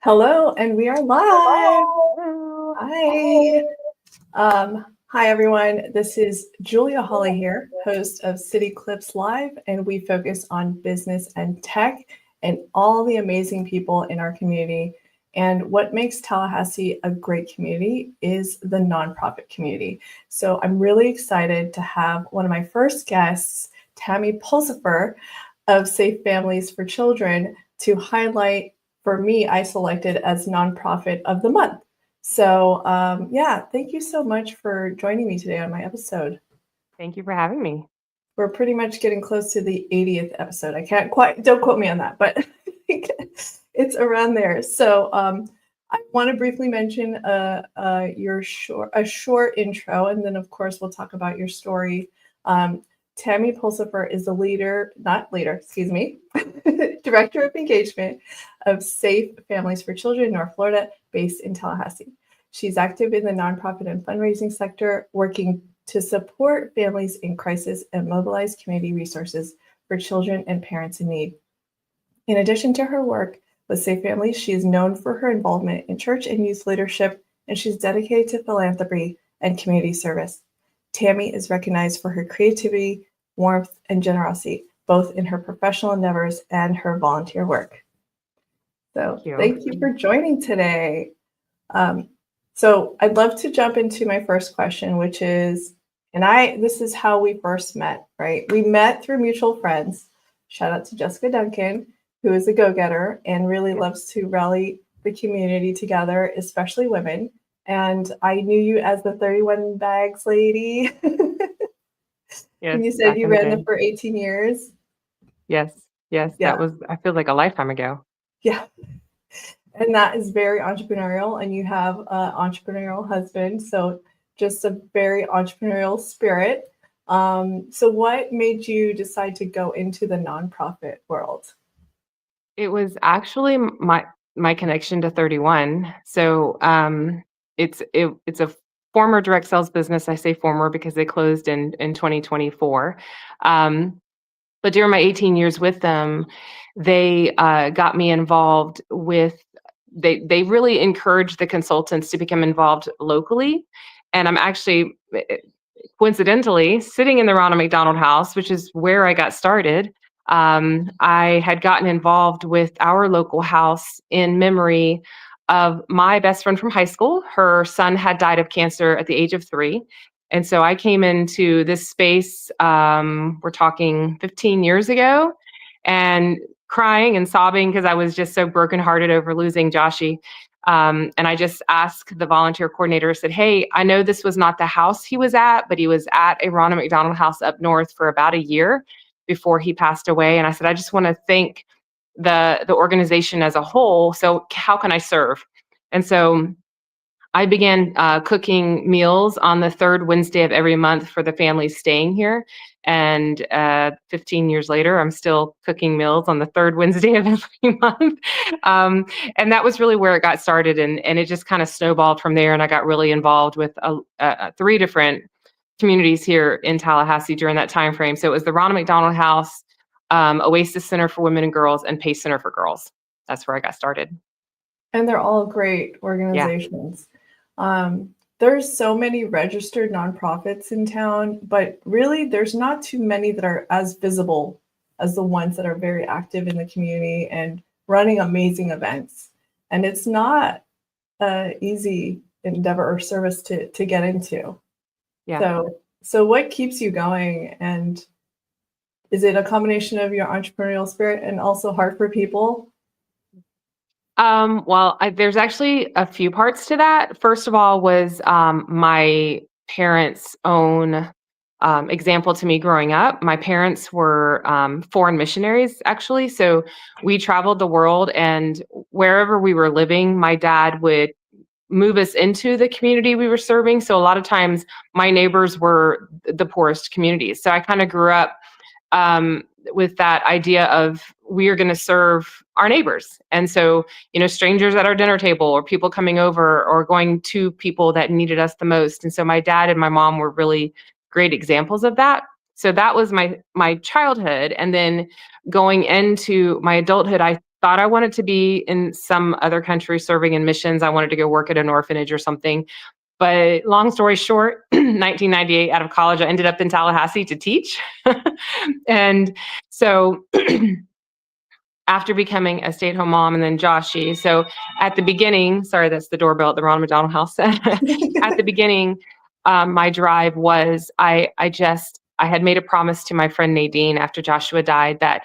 Hello, and we are live. Hello. Hi. Hi, everyone. This is Julia Hawley here, host of CityClips Live, and we focus on business and tech and all the amazing people in our community. And what makes Tallahassee a great community is the nonprofit community. So I'm really excited to have one of my first guests, Tammy Pulsifer of Safe Families for Children, to highlight. For me, I selected as Nonprofit of the Month. So yeah, thank you so much for joining me today on my episode. Thank you for having me. We're pretty much getting close to the 80th episode. I can't quite, don't quote me on that, but it's around there. So I want to briefly mention a short intro, and then of course we'll talk about your story. Tammy Pulsifer is Director of Engagement of Safe Families for Children in North Florida, based in Tallahassee. She's active in the nonprofit and fundraising sector, working to support families in crisis and mobilize community resources for children and parents in need. In addition to her work with Safe Families, she is known for her involvement in church and youth leadership, and she's dedicated to philanthropy and community service. Tammy is recognized for her creativity, warmth, and generosity, both in her professional endeavors and her volunteer work. So thank you for joining today. So I'd love to jump into my first question, which is, this is how we first met, right? We met through mutual friends. Shout out to Jessica Duncan, who is a go-getter and really loves to rally the community together, especially women. And I knew you as the 31 bags lady. Yes, and you said you ran them for 18 years. Yes. Yeah. That was, I feel like, a lifetime ago. Yeah. And that is very entrepreneurial, and you have an entrepreneurial husband. So just a very entrepreneurial spirit. So what made you decide to go into the nonprofit world? It was actually my connection to 31. So it's a former direct sales business. I say former because they closed in 2024. But during my 18 years with them, they got me involved with, they really encouraged the consultants to become involved locally. And I'm actually, coincidentally, sitting in the Ronald McDonald House, which is where I got started. I had gotten involved with our local house in memory of my best friend from high school. Her son had died of cancer at the age of 3. And so I came into this space, we're talking 15 years ago, and crying and sobbing because I was just so brokenhearted over losing Joshy. And I just asked the volunteer coordinator, said, hey, I know this was not the house he was at, but he was at a Ronald McDonald House up north for about a year before he passed away. And I said, I just want to thank the organization as a whole. So how can I serve? And so I began cooking meals on the third Wednesday of every month for the families staying here. And 15 years later, I'm still cooking meals on the third Wednesday of every month. And that was really where it got started. And it just kind of snowballed from there. And I got really involved with 3 different communities here in Tallahassee during that time frame. So it was the Ronald McDonald House, Oasis Center for Women and Girls, and Pace Center for Girls. That's where I got started. And they're all great organizations. Yeah. There's so many registered nonprofits in town, but really there's not too many that are as visible as the ones that are very active in the community and running amazing events. And it's not an easy endeavor or service to get into. Yeah. So what keeps you going? And is it a combination of your entrepreneurial spirit and also heart for people? Well, there's actually a few parts to that. First of all was my parents' own example to me growing up. My parents were foreign missionaries, actually. So we traveled the world, and wherever we were living, my dad would move us into the community we were serving. So a lot of times my neighbors were the poorest communities. So I kind of grew up with that idea of we are going to serve our neighbors. And so, strangers at our dinner table, or people coming over, or going to people that needed us the most. And so my dad and my mom were really great examples of that. So that was my childhood. And then going into my adulthood, I thought I wanted to be in some other country serving in missions. I wanted to go work at an orphanage or something. But long story short, 1998, out of college, I ended up in Tallahassee to teach. And so after becoming a stay-at-home mom and then Joshy. So at the beginning, sorry, that's the doorbell at the Ronald McDonald House. At the beginning, my drive was I had made a promise to my friend Nadine after Joshua died that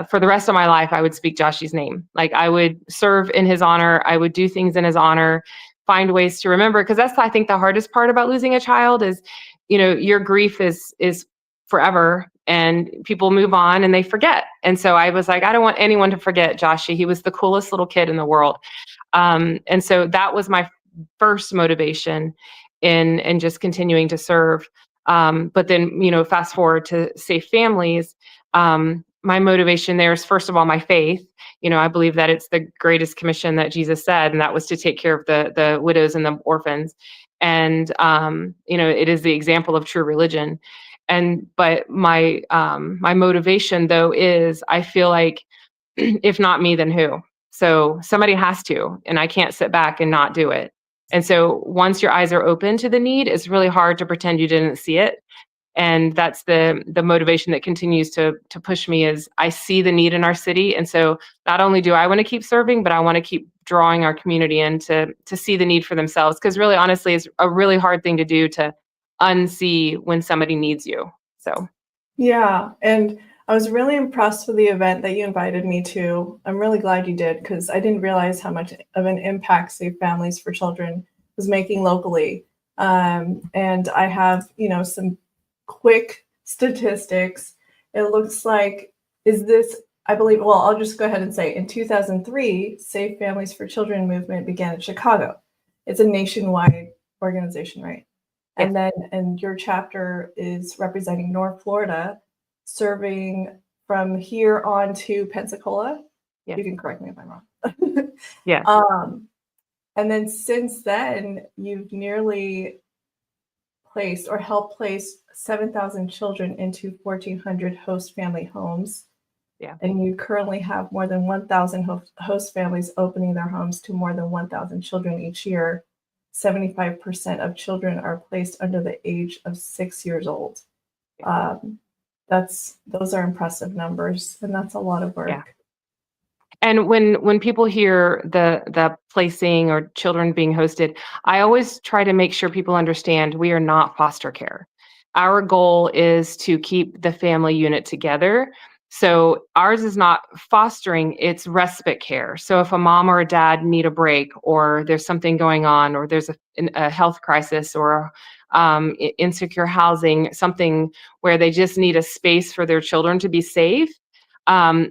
for the rest of my life, I would speak Joshy's name. Like I would serve in his honor. I would do things in his honor, find ways to remember. Because that's, I think, the hardest part about losing a child is, your grief is forever and people move on and they forget. And so I was like, I don't want anyone to forget Joshy. He was the coolest little kid in the world. And so that was my first motivation in just continuing to serve. But then, fast forward to Safe Families. My motivation there is, first of all, my faith. I believe that it's the greatest commission that Jesus said, and that was to take care of the widows and the orphans. And, it is the example of true religion. But my motivation though is I feel like if not me, then who? So somebody has to, and I can't sit back and not do it. And so once your eyes are open to the need, it's really hard to pretend you didn't see it. And that's the motivation that continues to push me is I see the need in our city. And so not only do I want to keep serving, but I want to keep drawing our community in to see the need for themselves. Because really, honestly, it's a really hard thing to do to unsee when somebody needs you. So yeah, and I was really impressed with the event that you invited me to. I'm really glad you did, because I didn't realize how much of an impact Safe Families for Children was making locally. And I have, some quick statistics. It looks like, I believe, well, I'll just go ahead and say, in 2003, Safe Families for Children movement began in Chicago. It's a nationwide organization, right? Yes. And your chapter is representing North Florida, serving from here on to Pensacola. Yes. You can correct me if I'm wrong. Yeah. And then since then, you've nearly placed or helped place 7,000 children into 1,400 host family homes. Yeah. And you currently have more than 1,000 host families opening their homes to more than 1,000 children each year. 75% of children are placed under the age of 6 years old. Those are impressive numbers, and that's a lot of work. Yeah. And when people hear the placing or children being hosted, I always try to make sure people understand we are not foster care. Our goal is to keep the family unit together. So ours is not fostering, it's respite care. So if a mom or a dad need a break, or there's something going on, or there's a health crisis, or insecure housing, something where they just need a space for their children to be safe,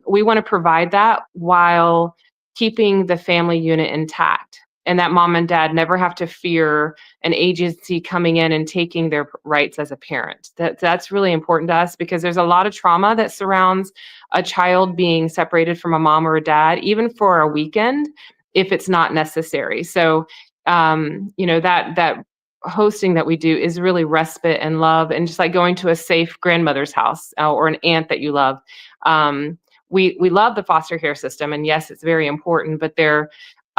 we want to provide that while keeping the family unit intact, and that mom and dad never have to fear an agency coming in and taking their rights as a parent. That's really important to us, because there's a lot of trauma that surrounds a child being separated from a mom or a dad, even for a weekend, if it's not necessary. So, that hosting that we do is really respite and love, and just like going to a safe grandmother's house or an aunt that you love. We love the foster care system, and yes, it's very important, but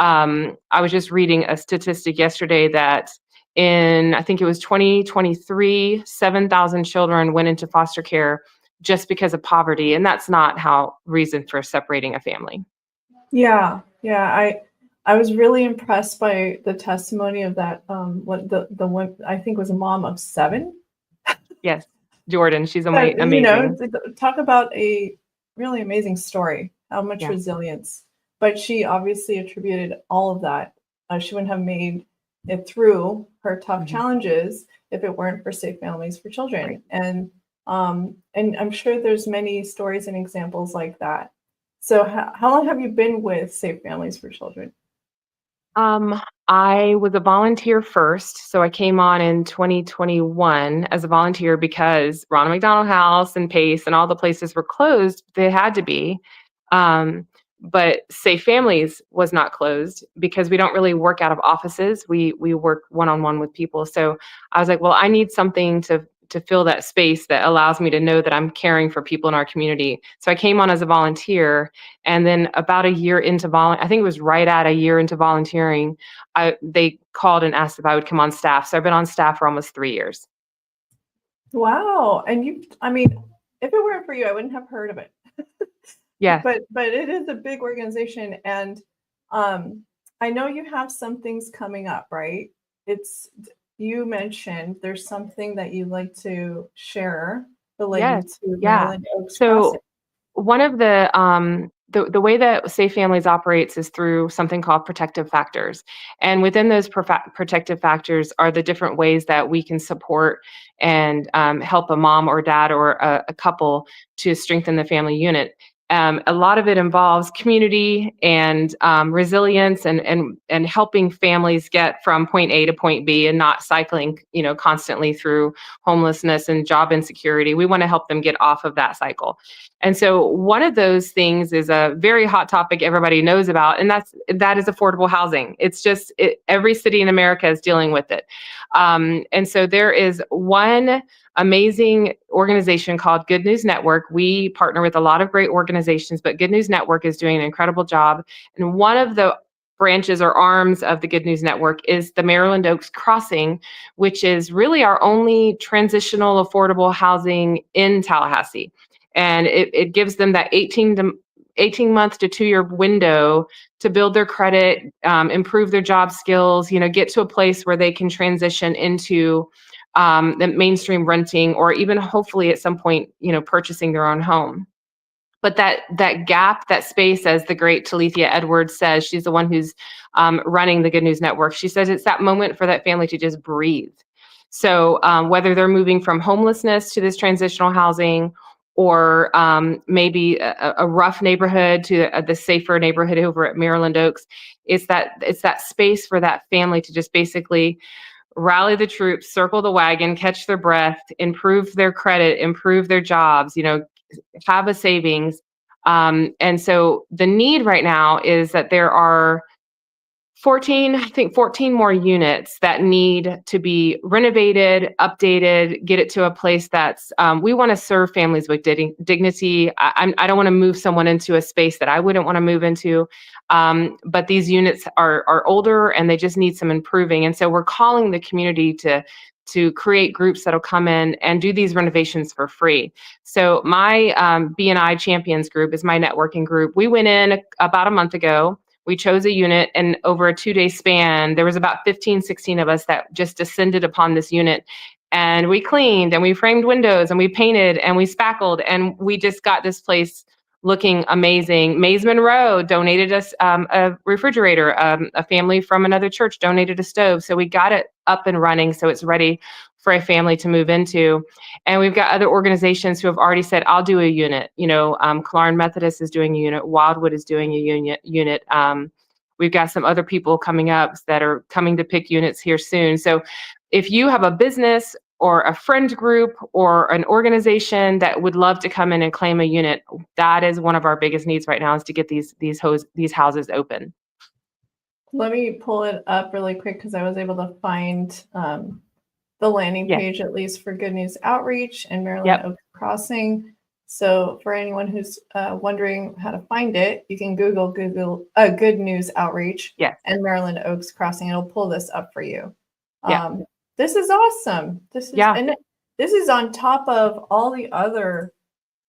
I was just reading a statistic yesterday that in, I think it was 2023, 7,000 children went into foster care just because of poverty. And that's not how reason for separating a family. Yeah. I was really impressed by the testimony of that. What the one, I think, was a mom of 7. Yes. Jordan, she's amazing. Talk about a really amazing story, how much resilience. But she obviously attributed all of that. She wouldn't have made it through her tough challenges if it weren't for Safe Families for Children. Right. And I'm sure there's many stories and examples like that. So how long have you been with Safe Families for Children? I was a volunteer first. So I came on in 2021 as a volunteer because Ronald McDonald House and Pace and all the places were closed. They had to be. But Safe Families was not closed because we don't really work out of offices. We work one-on-one with people. So I was like, well, I need something to to fill that space that allows me to know that I'm caring for people in our community. So I came on as a volunteer, and then about a year into I think it was right at a year into volunteering, they called and asked if I would come on staff. So I've been on staff for almost 3 years. Wow. And I mean, if it weren't for you, I wouldn't have heard of it. Yeah. But it is a big organization, and I know you have some things coming up, right? You mentioned there's something that you'd like to share related Yes. to Yeah. Maryland Oaks Crossing. So one of the way that Safe Families operates is through something called protective factors. And within those protective factors are the different ways that we can support and help a mom or dad or a couple to strengthen the family unit. A lot of it involves community and resilience and helping families get from point A to point B and not cycling, constantly through homelessness and job insecurity. We want to help them get off of that cycle. And so one of those things is a very hot topic everybody knows about, and that is affordable housing. It's just every city in America is dealing with it. And so there is one amazing organization called Good News Network. We partner with a lot of great organizations, but Good News Network is doing an incredible job. And one of the branches or arms of the Good News Network is the Maryland Oaks Crossing, which is really our only transitional affordable housing in Tallahassee. And it gives them that 18 month to 2 year window to build their credit, improve their job skills, get to a place where they can transition into the mainstream renting, or even hopefully at some point, purchasing their own home. But that gap, that space, as the great Talithia Edwards says, she's the one who's running the Good News Network. She says it's that moment for that family to just breathe. So whether they're moving from homelessness to this transitional housing, or maybe a rough neighborhood to the safer neighborhood over at Maryland Oaks, it's that space for that family to just basically rally the troops, circle the wagon, catch their breath, improve their credit, improve their jobs, have a savings. And so the need right now is that there are 14 more units that need to be renovated, updated, get it to a place that's, we want to serve families with dignity. I don't want to move someone into a space that I wouldn't want to move into. But these units are older and they just need some improving. And so we're calling the community to create groups that'll come in and do these renovations for free. So my B&I Champions group is my networking group. We went in about a month ago. We chose a unit, and over a 2-day span, there was about 15, 16 of us that just descended upon this unit. And we cleaned and we framed windows and we painted and we spackled, and we just got this place looking amazing. Mays Monroe donated us a refrigerator. A family from another church donated a stove. So we got it up and running so it's ready for a family to move into. And we've got other organizations who have already said, I'll do a unit. Clarn Methodist is doing a unit. Wildwood is doing a unit. We've got some other people coming up that are coming to pick units here soon. So if you have a business or a friend group or an organization that would love to come in and claim a unit, that is one of our biggest needs right now, is to get these houses open. Let me pull it up really quick because I was able to find the landing page, at least for Good News Outreach and Maryland Oaks Crossing. So for anyone who's wondering how to find it, you can Google Good News Outreach and Maryland Oaks Crossing. It'll pull this up for you. This is awesome. And this is on top of all the other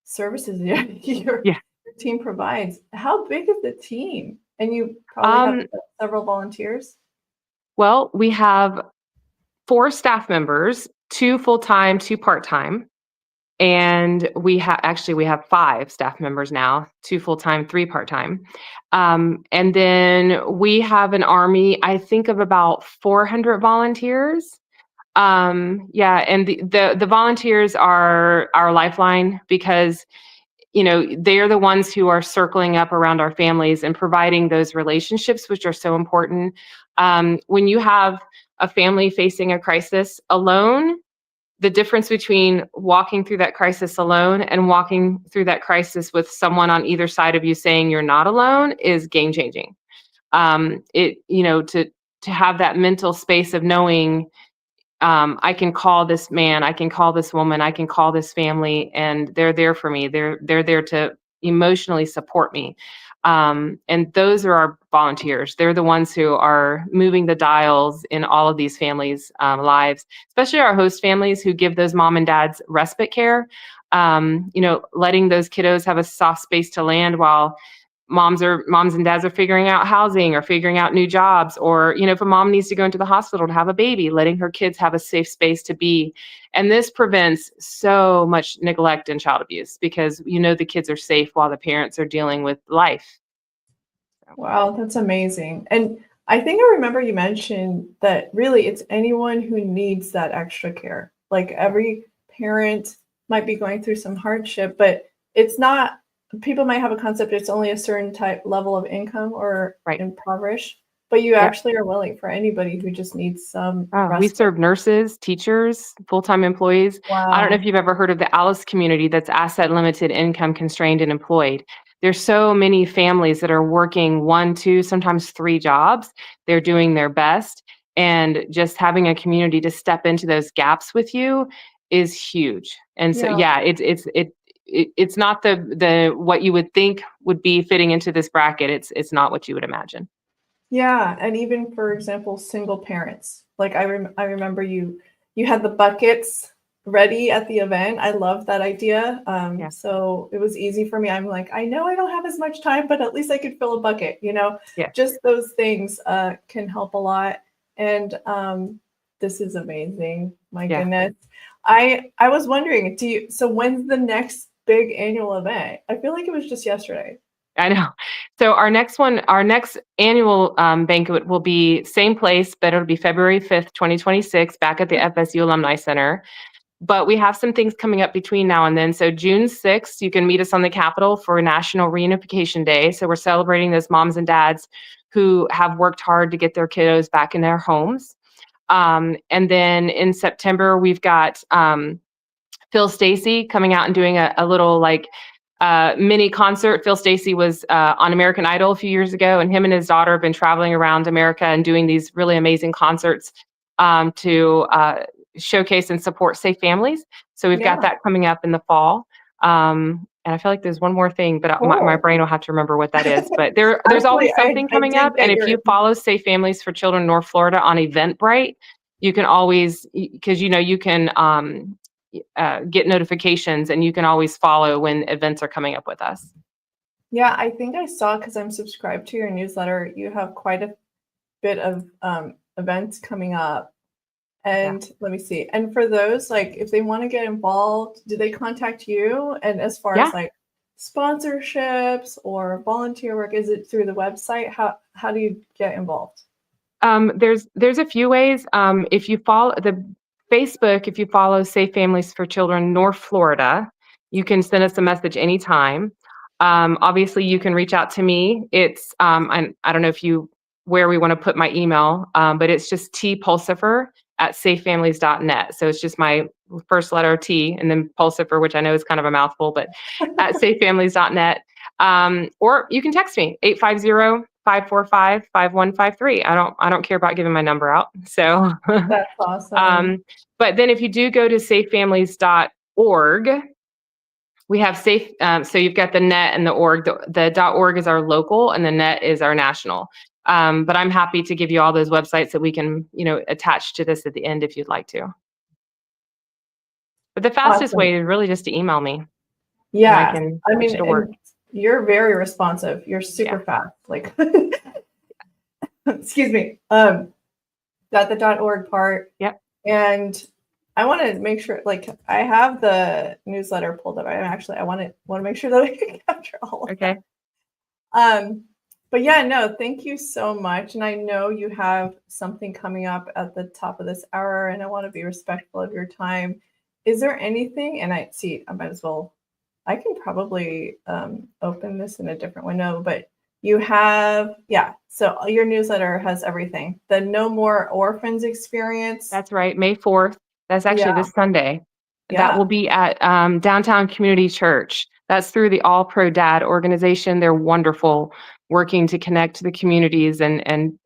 services your team provides. How big is the team? And you probably have several volunteers? Well, we have 4 staff members, 2 full-time, 2 part-time. And we have 5 staff members now, 2 full-time, 3 part-time. And then we have an army, I think, of about 400 volunteers. And the volunteers are our lifeline, because they are the ones who are circling up around our families and providing those relationships, which are so important. When you have a family facing a crisis alone, the difference between walking through that crisis alone and walking through that crisis with someone on either side of you saying you're not alone is game changing. To have that mental space of knowing I can call this man, I can call this woman, I can call this family, and they're there for me. They're there to emotionally support me. And those are our volunteers. They're the ones who are moving the dials in all of these families' lives, especially our host families who give those mom and dads respite care. Letting those kiddos have a soft space to land while moms and dads are figuring out housing or figuring out new jobs, or if a mom needs to go into the hospital to have a baby, letting her kids have a safe space to be. And this prevents so much neglect and child abuse because the kids are safe while the parents are dealing with life. Wow, that's amazing. And I think I remember you mentioned that really it's anyone who needs that extra care. Like every parent might be going through some hardship, but it's not, people might have a concept it's only a certain type level of income or Right. impoverished, but you Yep. actually are willing for anybody who just needs some We respite. serve nurses, teachers, full-time employees. I don't know Wow. if you've ever heard of the Alice community that's asset limited, income constrained, and employed. There's so many families that are working 1, 2, sometimes 3 jobs. They're doing their best, and just having a community to step into those gaps with you is huge. And so, Yeah. yeah, it's not the what you would think would be fitting into this bracket. It's not what you would imagine. Yeah, and even for example, single parents. Like I remember you had the buckets ready at the event. I love that idea. Yeah. So it was easy for me. I'm like, I know I don't have as much time, but at least I could fill a bucket. Yeah. Just those things can help a lot. And this is amazing. My Yeah. goodness. I was wondering, so when's the next big annual event? I feel like it was just yesterday. I know. So our next annual banquet will be same place, but it'll be February 5th, 2026, back at the FSU Alumni Center. But we have some things coming up between now and then. So June 6th, you can meet us on the Capitol for National Reunification Day. So we're celebrating those moms and dads who have worked hard to get their kiddos back in their homes. And then in September, we've got Phil Stacey coming out and doing a little mini concert. Phil Stacey was on American Idol a few years ago, and him and his daughter have been traveling around America and doing these really amazing concerts to showcase and support safe families. So we've got that coming up in the fall. And I feel like there's one more thing, but my brain will have to remember what that is. But there's Actually, always something coming up. And if you follow Safe Families for Children North Florida on Eventbrite, you can always, because you can get notifications, and you can always follow when events are coming up with us. Yeah, I think I saw, because I'm subscribed to your newsletter, you have quite a bit of events coming up. And let me see. And for those, like, if they want to get involved, do they contact you? And as far as like sponsorships or volunteer work, is it through the website? How do you get involved? There's a few ways. If you follow the Facebook, if you follow Safe Families for Children North Florida, you can send us a message anytime. Obviously, you can reach out to me. It's I don't know where we want to put my email, but it's just tpulsifer@safefamilies.net. So it's just my first letter T and then Pulsifer, which I know is kind of a mouthful, but at safefamilies.net. Or you can text me 850-545-5153. I don't care about giving my number out. So that's awesome. But then if you do go to safefamilies.org, we have safe. So you've got the net and the org. The .org is our local, and the net is our national. But I'm happy to give you all those websites that we can, attach to this at the end if you'd like to. But the fastest way is really just to email me. Yeah, I mean, you're very responsive. You're super fast. Like, excuse me. Got the .org part. Yep. And I want to make sure, like, I have the newsletter pulled up. I want to make sure that I can capture all of that. But yeah, no, thank you so much. And I know you have something coming up at the top of this hour, and I want to be respectful of your time. Is there anything, and I might as well, I can probably open this in a different window, but you have, so your newsletter has everything. The No More Orphans experience. That's right, May 4th. That's actually this Sunday. That will be at Downtown Community Church. That's through the All Pro Dad organization. They're wonderful, working to connect the communities and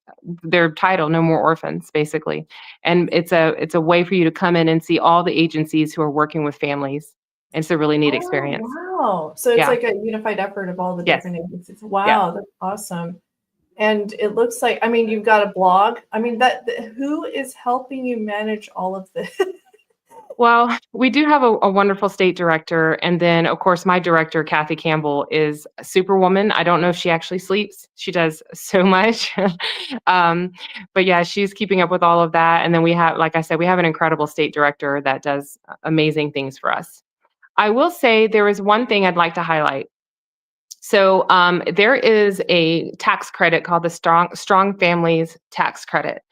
their title, No More Orphans, basically. And it's a way for you to come in and see all the agencies who are working with families. It's a really neat Oh, experience. wow. So it's Yeah. like a unified effort of all the Yes. different agencies. Yeah. Wow, that's awesome. And it looks like, I mean, you've got a blog. I mean, who is helping you manage all of this? Well, we do have a wonderful state director, and then, of course, my director, Kathy Campbell, is a superwoman. I don't know if she actually sleeps. She does so much. Um, but yeah, she's keeping up with all of that. And then we have, like I said, we have an incredible state director that does amazing things for us. I will say there is one thing I'd like to highlight. So there is a tax credit called the Strong Families Tax Credit.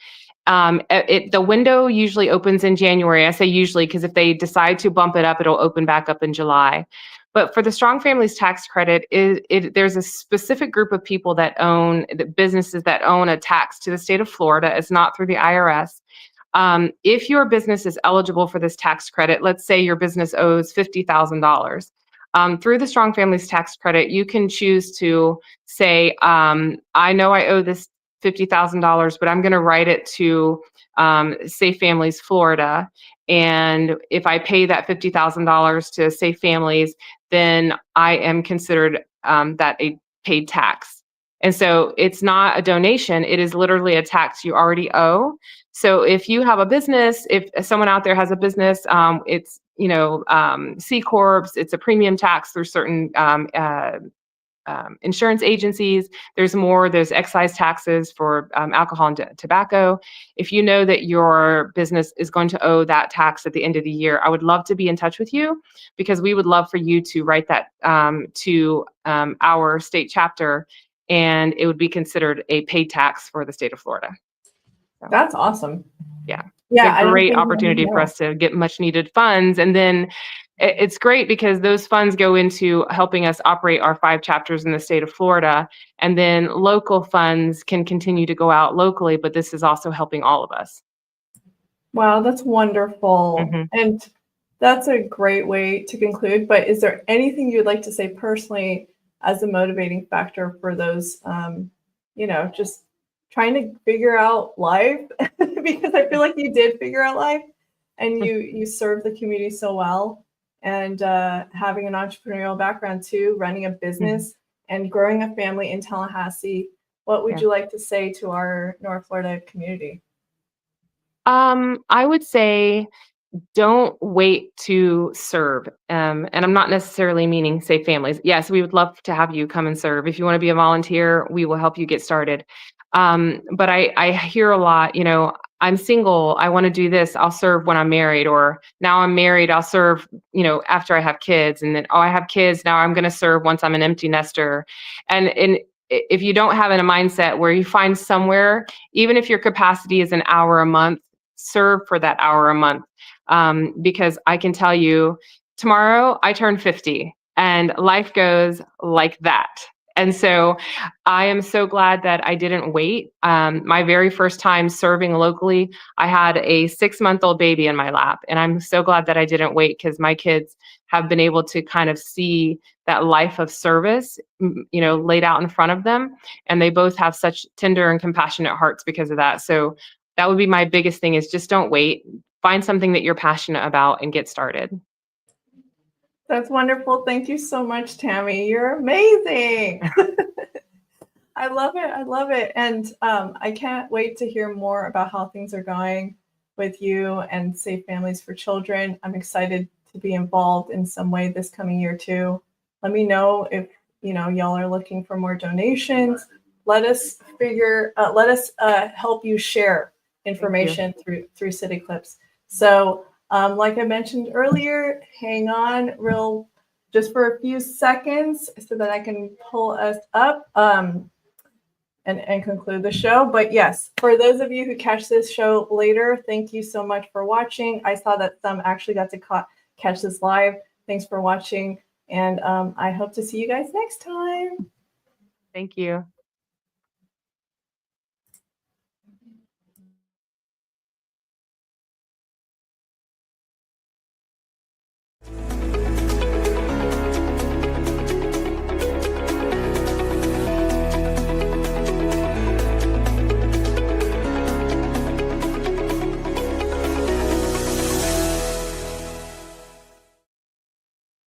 The window usually opens in January. I say usually because if they decide to bump it up, it'll open back up in July. But for the Strong Families Tax Credit, there's a specific group of people that own businesses that own a tax to the state of Florida. It's not through the IRS. If your business is eligible for this tax credit, let's say your business owes $50,000. Through the Strong Families Tax Credit, you can choose to say, I know I owe this $50,000, but I'm going to write it to Safe Families Florida. And if I pay that $50,000 to Safe Families, then I am considered that a paid tax. And so it's not a donation, it is literally a tax you already owe. So if you have a business, if someone out there has a business, it's C corps, it's a premium tax through certain insurance agencies. There's excise taxes for alcohol and tobacco. If you know that your business is going to owe that tax at the end of the year, I would love to be in touch with you because we would love for you to write that to our state chapter, and it would be considered a paid tax for the state of Florida. So, That's awesome. yeah. Yeah, It's a great opportunity for us to get much needed funds. And then it's great because those funds go into helping us operate our 5 chapters in the state of Florida. And then local funds can continue to go out locally, but this is also helping all of us. Wow, that's wonderful. Mm-hmm. And that's a great way to conclude. But is there anything you'd like to say personally as a motivating factor for those, just trying to figure out life? Because I feel like you did figure out life and you served the community so well. And having an entrepreneurial background too, running a business and growing a family in Tallahassee, what would you like to say to our North Florida community? I would say don't wait to serve. And I'm not necessarily meaning Safe Families. Yes, we would love to have you come and serve. If you want to be a volunteer, we will help you get started. But I hear a lot, I'm single, I want to do this, I'll serve when I'm married, or now I'm married, I'll serve, after I have kids, and then, oh, I have kids, now I'm going to serve once I'm an empty nester. And if you don't have a mindset where you find somewhere, even if your capacity is an hour a month, serve for that hour a month. Because I can tell you, tomorrow I turn 50 and life goes like that. And so I am so glad that I didn't wait. My very first time serving locally, I had a 6-month-old baby in my lap. And I'm so glad that I didn't wait because my kids have been able to kind of see that life of service, laid out in front of them. And they both have such tender and compassionate hearts because of that. So that would be my biggest thing is just don't wait. Find something that you're passionate about and get started. That's wonderful. Thank you so much, Tammy. You're amazing. I love it. I love it. And I can't wait to hear more about how things are going with you and Safe Families for Children. I'm excited to be involved in some way this coming year too. Let me know if y'all are looking for more donations. Let us help you share information through CityClips. So like I mentioned earlier, hang on just for a few seconds so that I can pull us up and conclude the show. But yes, for those of you who catch this show later, thank you so much for watching. I saw that some actually got to catch this live. Thanks for watching. And I hope to see you guys next time. Thank you.